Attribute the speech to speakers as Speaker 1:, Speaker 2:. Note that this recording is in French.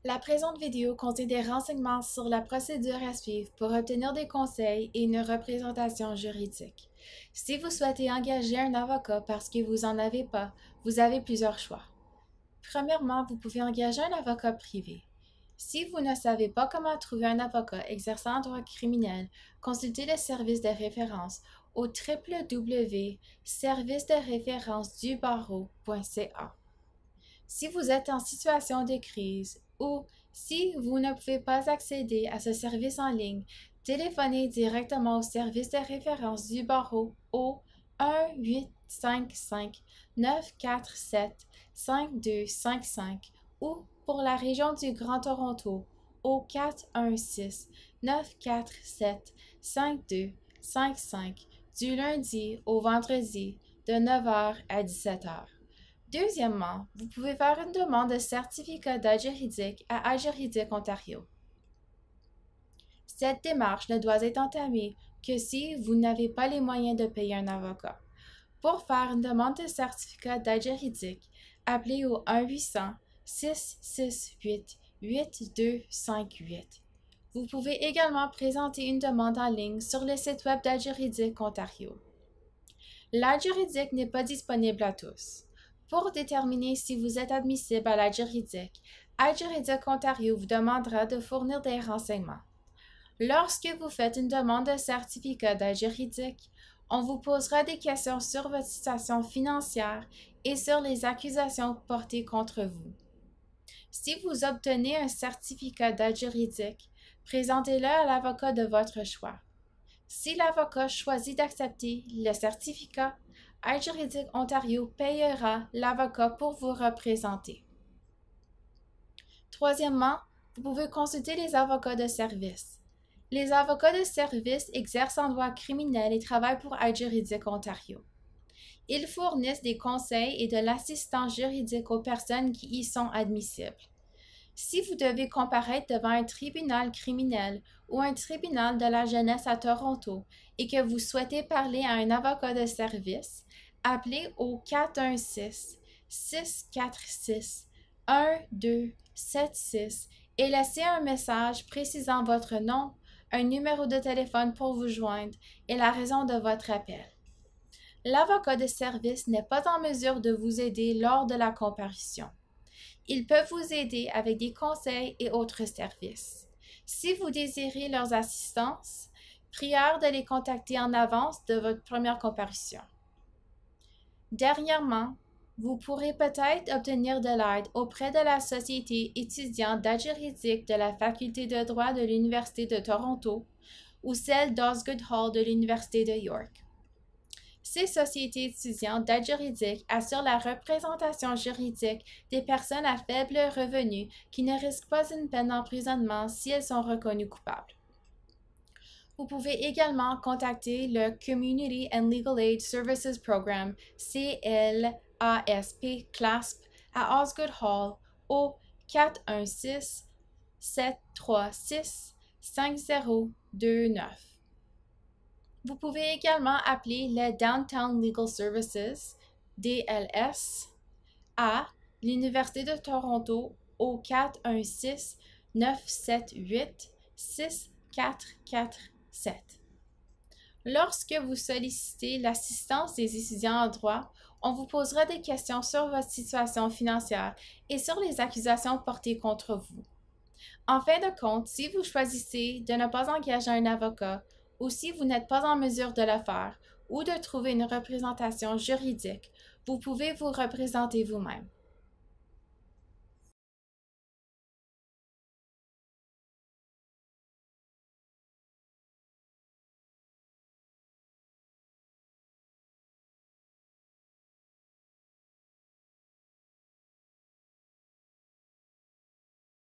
Speaker 1: La présente vidéo contient des renseignements sur la procédure à suivre pour obtenir des conseils et une représentation juridique. Si vous souhaitez engager un avocat parce que vous n'en avez pas, vous avez plusieurs choix. Premièrement, vous pouvez engager un avocat privé. Si vous ne savez pas comment trouver un avocat exerçant en droit criminel, consultez le service de référence au www.service-de-référence-du-barreau.ca. Si vous êtes en situation de crise ou si vous ne pouvez pas accéder à ce service en ligne, téléphonez directement au service de référence du barreau au 1-855-947-5255 ou pour la région du Grand Toronto au 416-947-5255 du lundi au vendredi de 9h à 17h. Deuxièmement, vous pouvez faire une demande de certificat d'aide juridique à Aide juridique Ontario. Cette démarche ne doit être entamée que si vous n'avez pas les moyens de payer un avocat. Pour faire une demande de certificat d'aide juridique, appelez au 1-800-668-8258. Vous pouvez également présenter une demande en ligne sur le site web d'Aide juridique Ontario. L'aide juridique n'est pas disponible à tous. Pour déterminer si vous êtes admissible à l'aide juridique, Aide juridique Ontario vous demandera de fournir des renseignements. Lorsque vous faites une demande de certificat d'aide juridique, on vous posera des questions sur votre situation financière et sur les accusations portées contre vous. Si vous obtenez un certificat d'aide juridique, présentez-le à l'avocat de votre choix. Si l'avocat choisit d'accepter le certificat, Aide juridique Ontario payera l'avocat pour vous représenter. Troisièmement, vous pouvez consulter les avocats de service. Les avocats de service exercent en droit criminel et travaillent pour Aide juridique Ontario. Ils fournissent des conseils et de l'assistance juridique aux personnes qui y sont admissibles. Si vous devez comparaître devant un tribunal criminel ou un tribunal de la jeunesse à Toronto et que vous souhaitez parler à un avocat de service, appelez au 416-646-1276 et laissez un message précisant votre nom, un numéro de téléphone pour vous joindre et la raison de votre appel. L'avocat de service n'est pas en mesure de vous aider lors de la comparution. Ils peuvent vous aider avec des conseils et autres services. Si vous désirez leur assistance, prière de les contacter en avance de votre première comparution. Dernièrement, vous pourrez peut-être obtenir de l'aide auprès de la Société étudiante d'aide juridique de la Faculté de droit de l'Université de Toronto ou celle d'Osgoode Hall de l'Université de York. Ces sociétés étudiantes d'aide juridique assurent la représentation juridique des personnes à faible revenu qui ne risquent pas une peine d'emprisonnement si elles sont reconnues coupables. Vous pouvez également contacter le Community and Legal Aid Services Program, CLASP, à Osgoode Hall au 416-736-5029. Vous pouvez également appeler le Downtown Legal Services, DLS, à l'Université de Toronto au 416-978-6447. Lorsque vous sollicitez l'assistance des étudiants en droit, on vous posera des questions sur votre situation financière et sur les accusations portées contre vous. En fin de compte, si vous choisissez de ne pas engager un avocat, ou si vous n'êtes pas en mesure de le faire ou de trouver une représentation juridique, vous pouvez vous représenter vous-même.